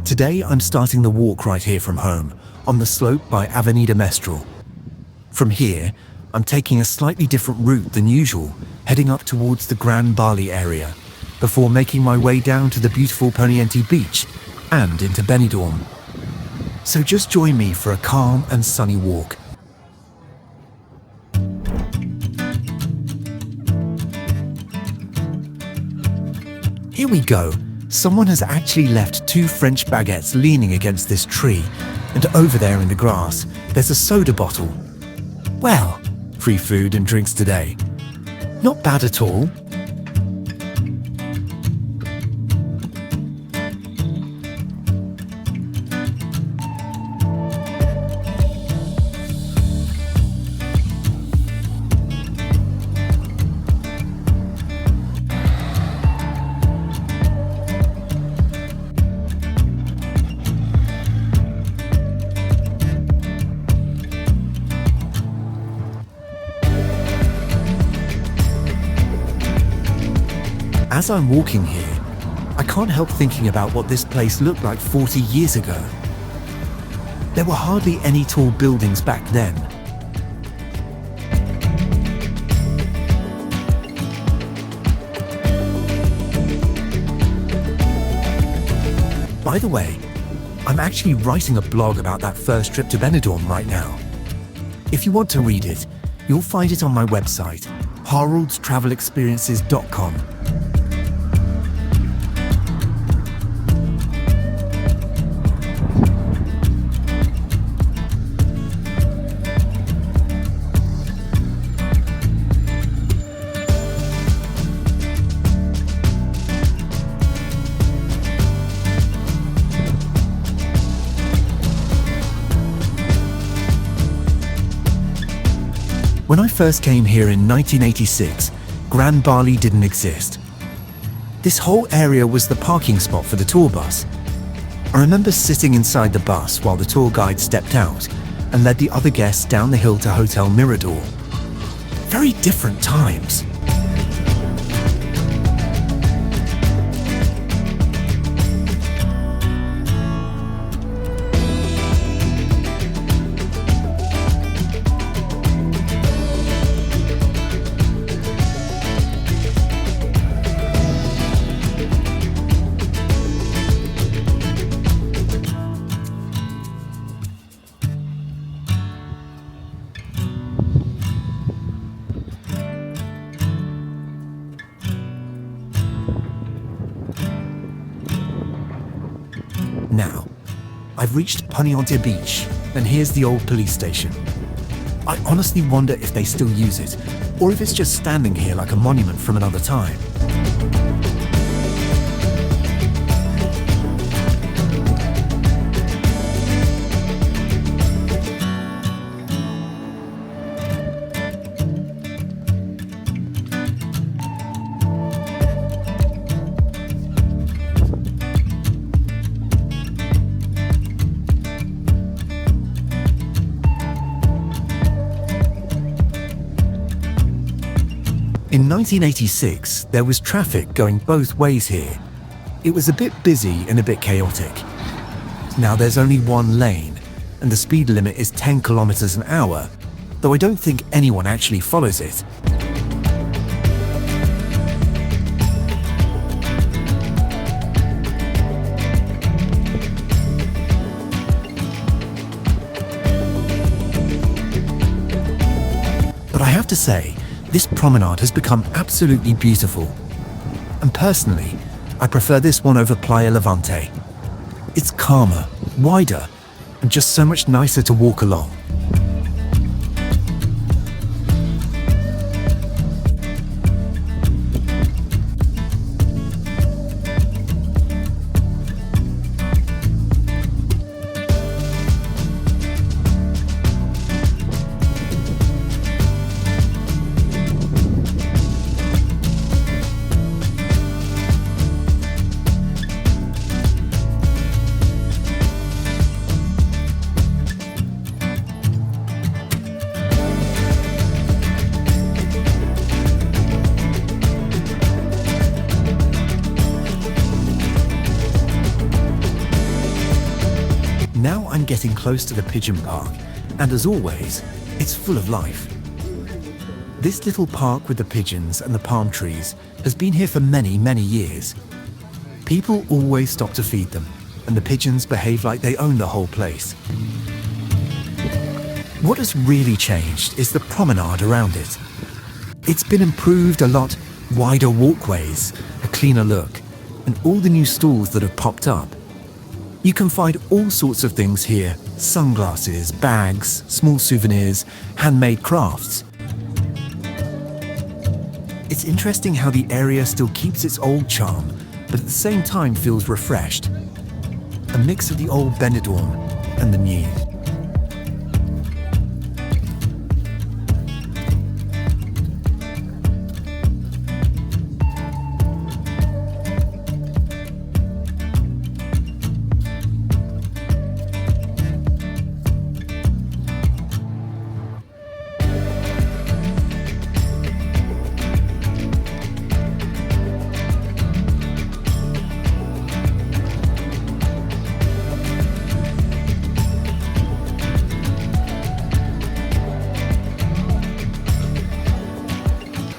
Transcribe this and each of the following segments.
Today I'm starting the walk right here from home, on the slope by Avenida Mestral. From here, I'm taking a slightly different route than usual, heading up towards the Gran Bali area, before making my way down to the beautiful Poniente beach and into Benidorm. So just join me for a calm and sunny walk. Here we go. Someone has actually left 2 French baguettes leaning against this tree, and over there in the grass, there's a soda bottle. Well, free food and drinks today. Not bad at all. As I'm walking here, I can't help thinking about what this place looked like 40 years ago. There were hardly any tall buildings back then. By the way, I'm actually writing a blog about that first trip to Benidorm right now. If you want to read it, you'll find it on my website, haraldstravelexperiences.com. When I first came here in 1986, Gran Bali didn't exist. This whole area was the parking spot for the tour bus. I remember sitting inside the bus while the tour guide stepped out and led the other guests down the hill to Hotel Mirador. Very different times. Now, I've reached Poniente Beach, and here's the old police station. I honestly wonder if they still use it, or if it's just standing here like a monument from another time. In 1986, there was traffic going both ways here. It was a bit busy and a bit chaotic. Now there's only one lane, and the speed limit is 10 kilometers an hour, though I don't think anyone actually follows it. But I have to say, this promenade has become absolutely beautiful. And personally, I prefer this one over Playa Levante. It's calmer, wider, and just so much nicer to walk along. Now I'm getting close to the pigeon park, and as always, it's full of life. This little park with the pigeons and the palm trees has been here for many, many years. People always stop to feed them, and the pigeons behave like they own the whole place. What has really changed is the promenade around it. It's been improved a lot, wider walkways, a cleaner look, and all the new stalls that have popped up. You can find all sorts of things here: sunglasses, bags, small souvenirs, handmade crafts. It's interesting how the area still keeps its old charm, but at the same time feels refreshed. A mix of the old Benidorm and the new.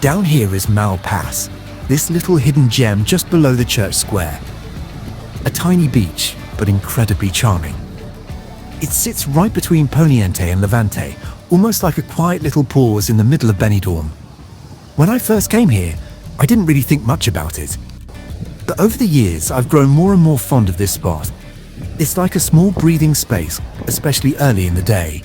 Down here is Mal Pass, this little hidden gem just below the church square. A tiny beach, but incredibly charming. It sits right between Poniente and Levante, almost like a quiet little pause in the middle of Benidorm. When I first came here, I didn't really think much about it. But over the years, I've grown more and more fond of this spot. It's like a small breathing space, especially early in the day.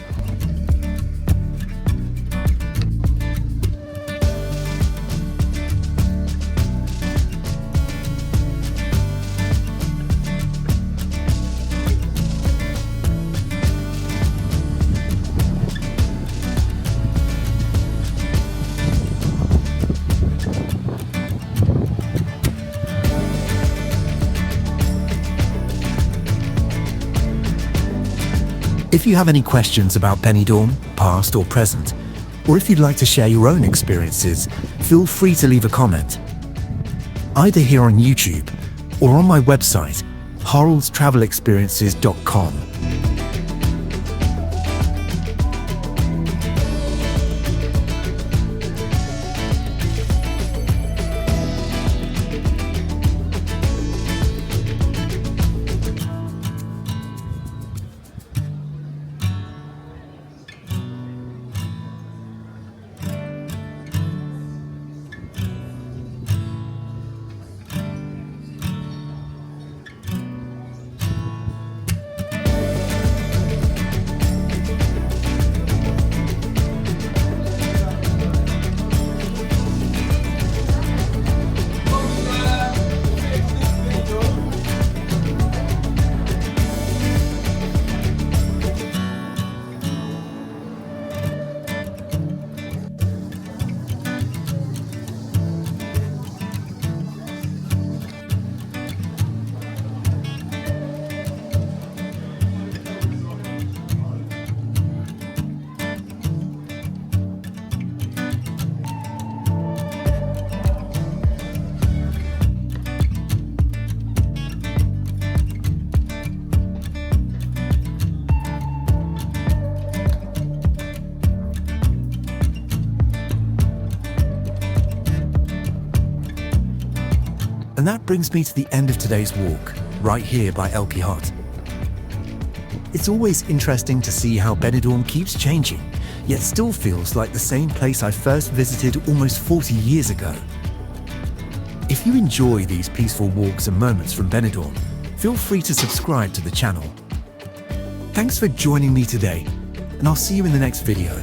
If you have any questions about Benidorm, past or present, or if you'd like to share your own experiences, feel free to leave a comment. Either here on YouTube or on my website, haraldstravelexperiences.com. And that brings me to the end of today's walk, right here by El Quijote. It's always interesting to see how Benidorm keeps changing, yet still feels like the same place I first visited almost 40 years ago. If you enjoy these peaceful walks and moments from Benidorm, feel free to subscribe to the channel. Thanks for joining me today, and I'll see you in the next video.